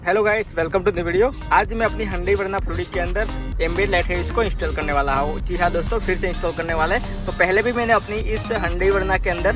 Hello guys, welcome to the video. आज मैं अपनी Hyundai Verna Fluid के अंदर एम्बिएंट लाइट है इसको इंस्टॉल करने वाला हूँ। जी हाँ दोस्तों, फिर से इंस्टॉल करने वाला है। तो पहले भी मैंने अपनी इस Hyundai Verna के अंदर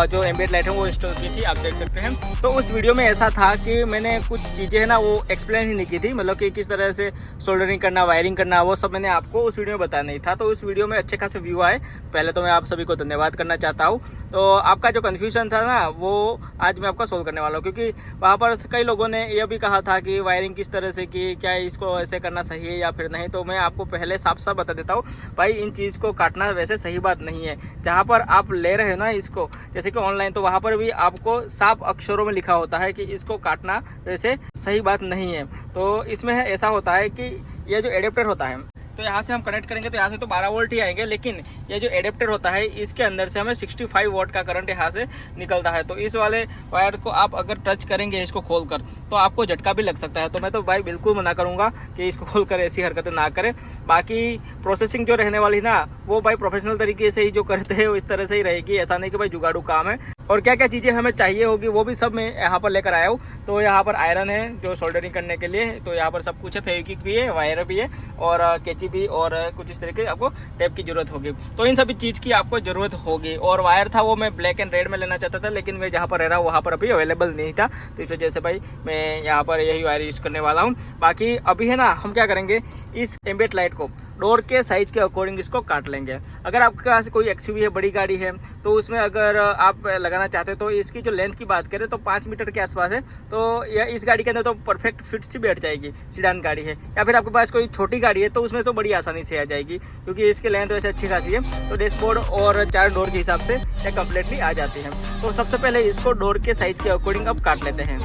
जो एम्बिएंट लाइट है वो इंस्टॉल की थी, आप देख सकते हैं। तो उस वीडियो में ऐसा था कि मैंने कुछ चीज़ें है ना वो एक्सप्लेन ही नहीं की थी, मतलब कि किस तरह से सोल्डरिंग करना, वायरिंग करना, वो सब मैंने आपको उस वीडियो में बताया नहीं था। तो उस वीडियो में अच्छे खासे व्यू आए। पहले तो मैं आप सभी को धन्यवाद करना चाहता हूँ। तो आपका जो कन्फ्यूजन था ना वो आज मैं आपका सोल्व करने वाला हूँ, क्योंकि वहाँ पर कई लोगों ने यह भी कहा था कि वायरिंग किस तरह से की, क्या इसको ऐसे करना सही है या फिर नहीं। तो मैं आपको पहले साफ साफ बता देता हूँ भाई, इन चीज़ को काटना वैसे सही बात नहीं है। जहाँ पर आप ले रहे हो ना इसको, जैसे कि ऑनलाइन, तो वहाँ पर भी आपको साफ अक्षरों में लिखा होता है कि इसको काटना वैसे सही बात नहीं है। तो इसमें ऐसा होता है कि यह जो एडेप्टर होता है, तो यहाँ से हम कनेक्ट करेंगे तो यहाँ से तो 12 वोल्ट ही आएंगे, लेकिन ये जो एडेप्टर होता है इसके अंदर से हमें 65 वोल्ट का करंट यहाँ से निकलता है। तो इस वाले वायर को आप अगर टच करेंगे इसको खोलकर, तो आपको झटका भी लग सकता है। तो मैं तो भाई बिल्कुल मना करूँगा कि इसको खोलकर ऐसी हरकतें ना करें। बाकी प्रोसेसिंग जो रहने वाली ना वो भाई प्रोफेशनल तरीके से ही जो करते हैं वो इस तरह से ही रहेगी। ऐसा नहीं कि भाई जुगाड़ू काम है। और क्या क्या चीज़ें हमें चाहिए होगी वो भी सब मैं यहाँ पर लेकर आया हूँ। तो यहाँ पर आयरन है जो सोल्डरिंग करने के लिए, तो यहाँ पर सब कुछ है, फेविक्विक भी है, वायर भी है और कैंची भी, और कुछ इस तरीके आपको टेप की ज़रूरत होगी। तो इन सभी चीज़ की आपको ज़रूरत होगी। और वायर था वो मैं ब्लैक एंड रेड में लेना चाहता था, लेकिन मैं जहाँ पर रह रहा हूँ वहाँ पर अभी अवेलेबल नहीं था। तो इस वजह से भाई मैं यहाँ पर यही वायर यूज़ करने वाला हूँ। बाकी अभी है ना, हम क्या करेंगे, इस एम्बिएंट लाइट को डोर के साइज के अकॉर्डिंग इसको काट लेंगे। अगर आपके पास कोई एक्सयूवी है, बड़ी गाड़ी है, तो उसमें अगर आप लगाना चाहते हो तो इसकी जो लेंथ की बात करें तो 5 मीटर के आसपास है। तो यह इस गाड़ी के अंदर तो परफेक्ट फिट से बैठ जाएगी, सीडान गाड़ी है। या फिर आपके पास कोई छोटी गाड़ी है तो उसमें तो बड़ी आसानी से आ जाएगी, क्योंकि इसकी लेंथ वैसे अच्छी खासी है। तो डैशबोर्ड और 4 डोर के हिसाब से यह कम्प्लीटली आ जाती है। तो सबसे पहले इसको डोर के साइज के अकॉर्डिंग अब काट लेते हैं।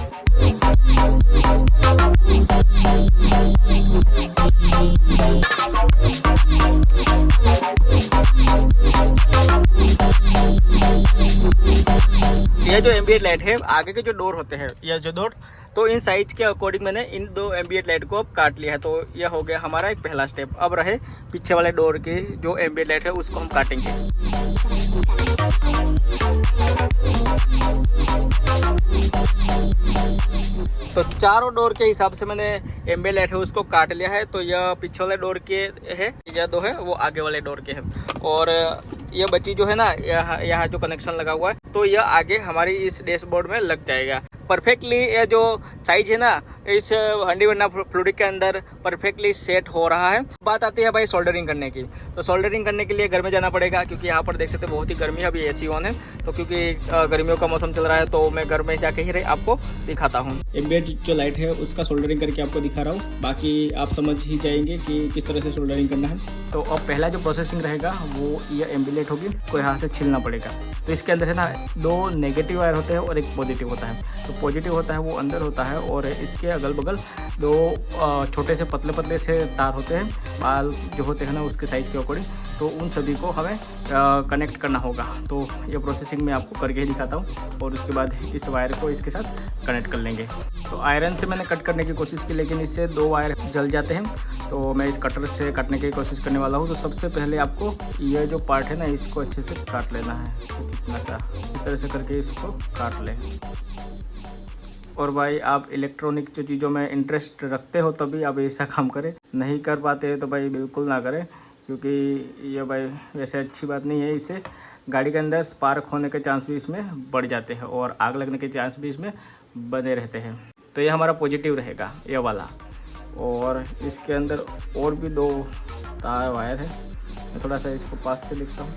यह जो एम्बिएंट लाइट है, आगे के जो डोर होते हैं, यह जो डोर, तो इन साइज के अकॉर्डिंग मैंने इन 2 एम्बिएंट लाइट को अब काट लिया है। तो यह हो गया हमारा एक पहला स्टेप। अब रहे पीछे वाले डोर के जो एम्बिएंट लाइट है उसको हम काटेंगे। तो चारों डोर के हिसाब से मैंने एम्बिएंट लाइट है उसको काट लिया है। तो यह पीछे वाले डोर के है, यह 2 है वो आगे वाले डोर के हैं। और यह बची जो है ना, यहाँ जो कनेक्शन लगा हुआ है, तो यह आगे हमारी इस डैशबोर्ड में लग जाएगा परफेक्टली। यह जो साइज है ना इस Hyundai Verna Fluid के अंदर परफेक्टली सेट हो रहा है। बात आती है भाई सोल्डरिंग करने की। तो सोल्डरिंग करने के लिए घर में जाना पड़ेगा, क्योंकि यहाँ पर देख सकते हैं बहुत ही गर्मी है, अभी एसी ऑन है। तो क्योंकि गर्मियों का मौसम चल रहा है तो मैं घर में जाके ही आपको दिखाता हूँ। एम्बिएंट जो लाइट है उसका सोल्डरिंग करके आपको दिखा रहा हूँ। बाकी आप समझ ही जाएंगे कि किस तरह से सोल्डरिंग करना है। तो अब पहला जो प्रोसेसिंग रहेगा वो ये एम्बिएंट लाइट होगी, को यहाँ से छीलना पड़ेगा। तो इसके अंदर है ना 2 नेगेटिव वायर होते हैं और एक पॉजिटिव होता है। तो पॉजिटिव होता है वो अंदर होता है, और इसके अगल बगल 2 छोटे से पतले पतले से तार होते हैं, बाल जो होते हैं ना उसके साइज़ के अकॉर्डिंग। तो उन सभी को हमें कनेक्ट करना होगा। तो ये प्रोसेसिंग मैं आपको करके ही दिखाता हूँ, और उसके बाद इस वायर को इसके साथ कनेक्ट कर लेंगे। तो आयरन से मैंने कट करने की कोशिश की, लेकिन इससे 2 वायर जल जाते हैं। तो मैं इस कटर से काटने की कोशिश करने वाला हूँ। तो सबसे पहले आपको ये जो पार्ट है ना इसको अच्छे से काट लेना है। तो कितना सा इस तरह से करके इसको काट लें। और भाई आप इलेक्ट्रॉनिक जो चीज़ों में इंटरेस्ट रखते हो तभी आप ऐसा काम करें, नहीं कर पाते तो भाई बिल्कुल ना करें, क्योंकि ये भाई वैसे अच्छी बात नहीं है। इससे गाड़ी के अंदर स्पार्क होने के चांस भी इसमें बढ़ जाते हैं और आग लगने के चांस भी इसमें बने रहते हैं। तो ये हमारा पॉजिटिव रहेगा ये वाला। और इसके अंदर और भी 2 तार वायर है। मैं थोड़ा सा इसको पास से लिखता हूँ।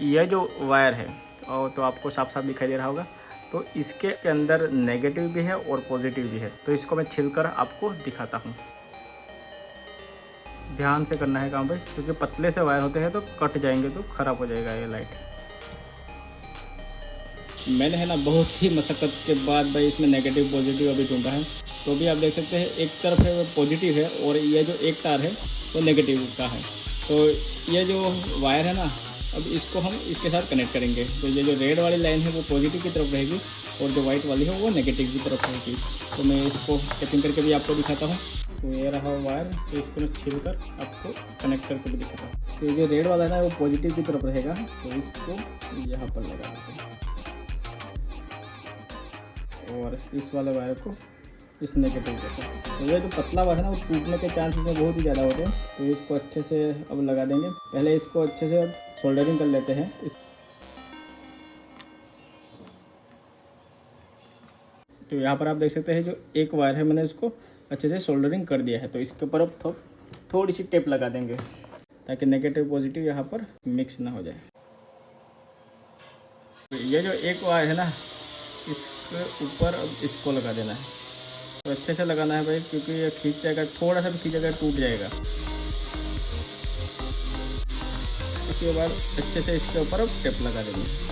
यह जो वायर है और तो आपको साफ साफ दिखाई दे रहा होगा। तो इसके अंदर नेगेटिव भी है और पॉजिटिव भी है। तो इसको मैं छिलकर आपको दिखाता हूँ। ध्यान से करना है काम भाई, क्योंकि पतले से वायर होते हैं तो कट जाएंगे तो ख़राब हो जाएगा ये लाइट। मैंने है ना बहुत ही मशक्क़त के बाद भाई इसमें नेगेटिव पॉजिटिव अभी ढूंढा है। तो भी आप देख सकते हैं एक तरफ है वो पॉजिटिव है और ये जो एक तार है वो नेगेटिव का है। तो ये जो वायर है ना, अब इसको हम इसके साथ कनेक्ट करेंगे। तो ये जो रेड वाली लाइन है वो पॉजिटिव की तरफ रहेगी और जो वाइट वाली है वो नेगेटिव की तरफ रहेगी। तो मैं इसको टेपिंग करके भी आपको दिखाता हूँ। तो ये रहा वायर, तो इसको मैं छील कर आपको कनेक्ट करके भी दिखाता हूँ। तो ये जो रेड वाला है ना वो पॉजिटिव की तरफ रहेगा, तो इसको यहाँ पर लगा देते हैं। और इस वाले वायर को इस नेगेटिव के साथ। तो ये जो पतला वायर है ना वो टूटने के चांस इसमें बहुत ही ज़्यादा होते हैं। तो इसको अच्छे से अब लगा देंगे। पहले इसको अच्छे से अब सोल्डरिंग कर लेते हैं। तो यहाँ पर आप देख सकते हैं जो एक वायर है मैंने इसको अच्छे से सोल्डरिंग कर दिया है। तो इसके ऊपर अब थोड़ी सी टेप लगा देंगे ताकि नेगेटिव पॉजिटिव यहाँ पर मिक्स ना हो जाए। ये जो एक वायर है ना इसके ऊपर अब इसको लगा देना है। तो अच्छे से लगाना है भाई, क्योंकि ये खींच जाएगा, थोड़ा सा भी खींचेगा टूट जाएगा। इसके बाद अच्छे से इसके ऊपर अब टेप लगा देंगे।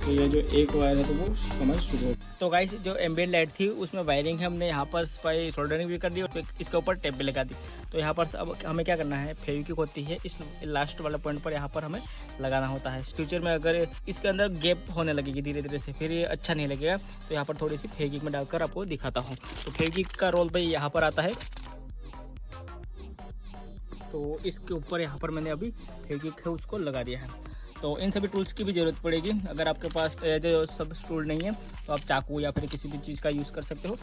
तो ये जो एक वायर है तो वो समझ शुरू हो। तो गाइस जो एम्बिएंट लाइट थी उसमें वायरिंग है, हमने यहाँ पर स्पाई सोल्डरिंग भी कर दी और इसके ऊपर टेप भी लगा दी। तो यहाँ पर अब हमें क्या करना है, फेविक्विक होती है इस लास्ट वाला पॉइंट पर यहाँ पर हमें लगाना होता है। फ्यूचर में अगर इसके अंदर गैप होने लगेगी धीरे धीरे से, फिर ये अच्छा नहीं लगेगा। तो यहाँ पर थोड़ी सी फेविक्विक में डालकर आपको दिखाता हूँ। तो फेविक्विक का रोल भाई यहाँ पर आता है। तो इसके ऊपर यहाँ पर मैंने अभी फेविक्विक है उसको लगा दिया है। तो इन सभी टूल्स की भी ज़रूरत पड़ेगी। अगर आपके पास जो सब टूल नहीं है तो आप चाकू या फिर किसी भी चीज़ का यूज़ कर सकते हो।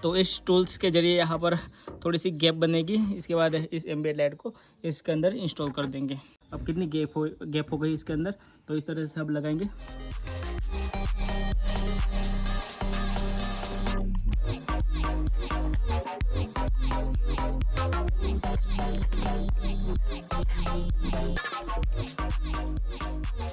तो इस टूल्स के ज़रिए यहाँ पर थोड़ी सी गैप बनेगी। इसके बाद इस एम्बिएंट लाइट को इसके अंदर इंस्टॉल कर देंगे। अब कितनी गैप हो गई इसके अंदर, तो इस तरह से अब लगाएंगे।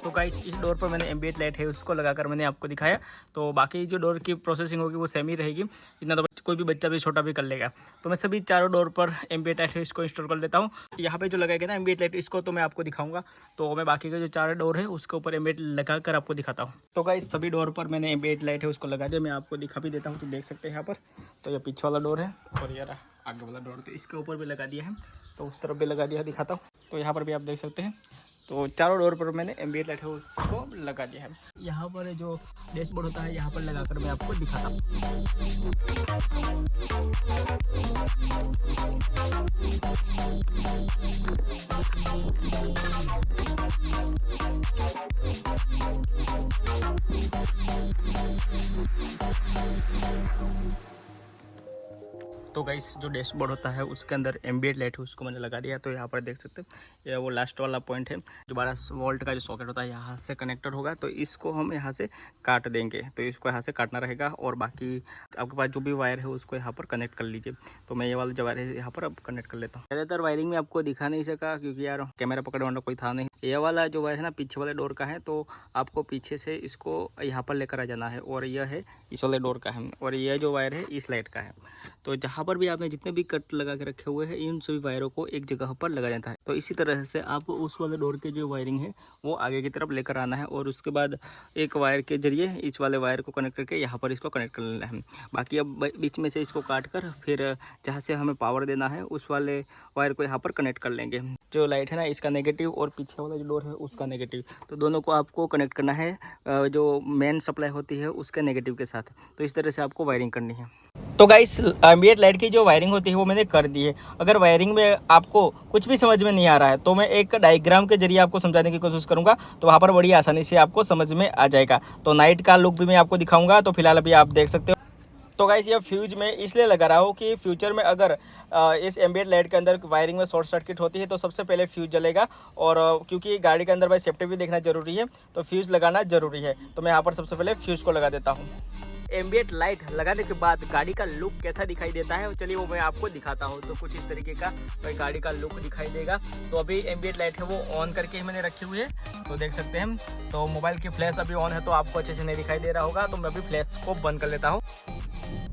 तो गाइस इस डोर पर मैंने एम्बिएंट लाइट है उसको लगाकर मैंने आपको दिखाया। तो बाकी जो डोर की प्रोसेसिंग होगी वो सेम ही रहेगी। इतना तो कोई भी बच्चा भी छोटा भी कर लेगा। तो मैं सभी चारों डोर पर एम्बिएंट लाइट है इसको इंस्टॉल कर लेता हूँ। यहाँ पे जो लगाएगा ना एम्बिएंट लाइट इसको तो मैं आपको दिखाऊंगा। तो मैं बाकी के जो चार डोर है उसके ऊपर एम्बिएंट लगा कर आपको दिखाता हूँ। तो गाइस सभी डोर पर मैंने एम्बिएंट लाइट है उसको लगा दिया। मैं आपको दिखा भी देता हूँ। तो देख सकते हैं यहाँ पर, तो ये पीछे वाला डोर है और ये आगे वाला डोर, तो इसके ऊपर भी लगा दिया है। तो उस तरफ भी लगा दिया, दिखाता हूँ। तो यहाँ पर भी आप देख सकते हैं। तो चारों डोर पर मैंने एम्बिएंट लाइट है उसको लगा दिया है। यहाँ पर जो डैशबोर्ड होता है यहाँ पर लगाकर मैं आपको दिखाता हूँ। तो गाइस जो डैशबोर्ड होता है उसके अंदर एम्बिएंट लाइट है उसको मैंने लगा दिया। तो यहाँ पर देख सकते हैं ये वो लास्ट वाला पॉइंट है जो 12 वोल्ट का जो सॉकेट होता है यहाँ से कनेक्टर होगा। तो इसको हम यहाँ से काट देंगे। तो इसको यहाँ से काटना रहेगा और बाकी आपके पास जो भी वायर है उसको यहाँ पर कनेक्ट कर लीजिए। तो मैं ये वाला जो वायर है यहाँ पर अब कनेक्ट कर लेता हूँ। ज़्यादातर वायरिंग में आपको दिखा नहीं सका क्योंकि यार कैमरा पकड़ने वाला कोई था नहीं। ये वाला जो वायर है ना पीछे वाले डोर का है। तो आपको पीछे से इसको यहाँ पर लेकर आ जाना है और यह है इस वाले डोर का है और यह जो वायर है इस लाइट का है। तो जहाँ पर भी आपने जितने भी कट लगा के रखे हुए हैं इन सभी वायरों को एक जगह पर लगा जाता है। तो इसी तरह से आपको उस वाले डोर के जो वायरिंग है वो आगे की तरफ लेकर आना है और उसके बाद एक वायर के जरिए इस वाले वायर को कनेक्ट करके यहाँ पर इसको कनेक्ट कर लेना है। बाकी अब बीच में से इसको काट कर फिर जहाँ से हमें पावर देना है उस वाले वायर को यहाँ पर कनेक्ट कर लेंगे। जो लाइट है ना इसका नेगेटिव और पीछे वाला जो डोर है उसका नेगेटिव, तो दोनों को आपको कनेक्ट करना है जो मेन सप्लाई होती है उसके नेगेटिव के साथ। तो इस तरह से आपको वायरिंग करनी है। तो गाइस एम्बिएंट लाइट की जो वायरिंग होती है वो मैंने कर दी है। अगर वायरिंग में आपको कुछ भी समझ में नहीं आ रहा है तो मैं एक डायग्राम के जरिए आपको समझाने की कोशिश करूंगा। तो वहाँ पर बड़ी आसानी से आपको समझ में आ जाएगा। तो नाइट का लुक भी मैं आपको दिखाऊंगा। तो फिलहाल अभी आप देख सकते हो। तो गाइस ये फ्यूज में इसलिए लगा रहा हूँ कि फ्यूचर में अगर इस एम्बिएंट लाइट के अंदर वायरिंग में शॉर्ट सर्किट होती है तो सबसे पहले फ्यूज जलेगा। और क्योंकि गाड़ी के अंदर भाई सेफ्टी भी देखना जरूरी है तो फ्यूज लगाना जरूरी है। तो मैं यहाँ पर सबसे पहले फ्यूज को लगा देता हूँ। एम्बिएंट लाइट लगाने के बाद गाड़ी का लुक कैसा दिखाई देता है चलिए वो मैं आपको दिखाता हूँ। तो कुछ इस तरीके का भाई गाड़ी का लुक दिखाई देगा। तो अभी एम्बिएंट लाइट है वो ऑन करके ही मैंने रखी हुई है। तो देख सकते हैं हम। तो मोबाइल की फ्लैश अभी ऑन है तो आपको अच्छे से नहीं दिखाई दे रहा होगा। तो मैं अभी फ्लैश को बंद कर लेता हूँ।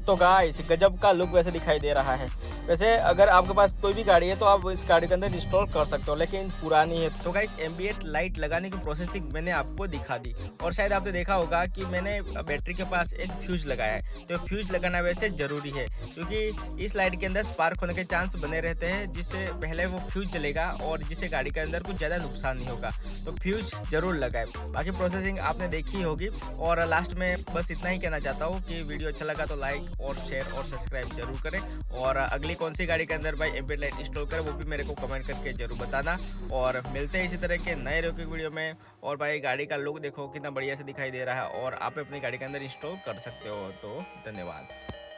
तो गाइस गजब का लुक वैसे दिखाई दे रहा है। वैसे अगर आपके पास कोई भी गाड़ी है तो आप इस गाड़ी के अंदर इंस्टॉल कर सकते हो, लेकिन पुरानी है। तो गाइस एम्बिएंट लाइट लगाने की प्रोसेसिंग मैंने आपको दिखा दी और शायद आपने देखा होगा कि मैंने बैटरी के पास एक फ्यूज लगाया है। तो फ्यूज लगाना वैसे ज़रूरी है क्योंकि इस लाइट के अंदर स्पार्क होने के चांस बने रहते हैं, जिससे पहले वो फ्यूज जलेगा और जिससे गाड़ी के अंदर कुछ ज़्यादा नुकसान नहीं होगा। तो फ्यूज ज़रूर लगाए। बाकी प्रोसेसिंग आपने देखी होगी। और लास्ट में बस इतना ही कहना चाहता हूँ कि वीडियो अच्छा लगा तो लाइक और शेयर और सब्सक्राइब जरूर करें और अगली कौन सी गाड़ी के अंदर भाई एम्बिएंट लाइट इंस्टॉल करें वो भी मेरे को कमेंट करके जरूर बताना। और मिलते हैं इसी तरह के नए रिव्यू की वीडियो में। और भाई गाड़ी का लुक देखो कितना बढ़िया से दिखाई दे रहा है और आप अपनी गाड़ी के अंदर इंस्टॉल कर सकते हो। तो धन्यवाद।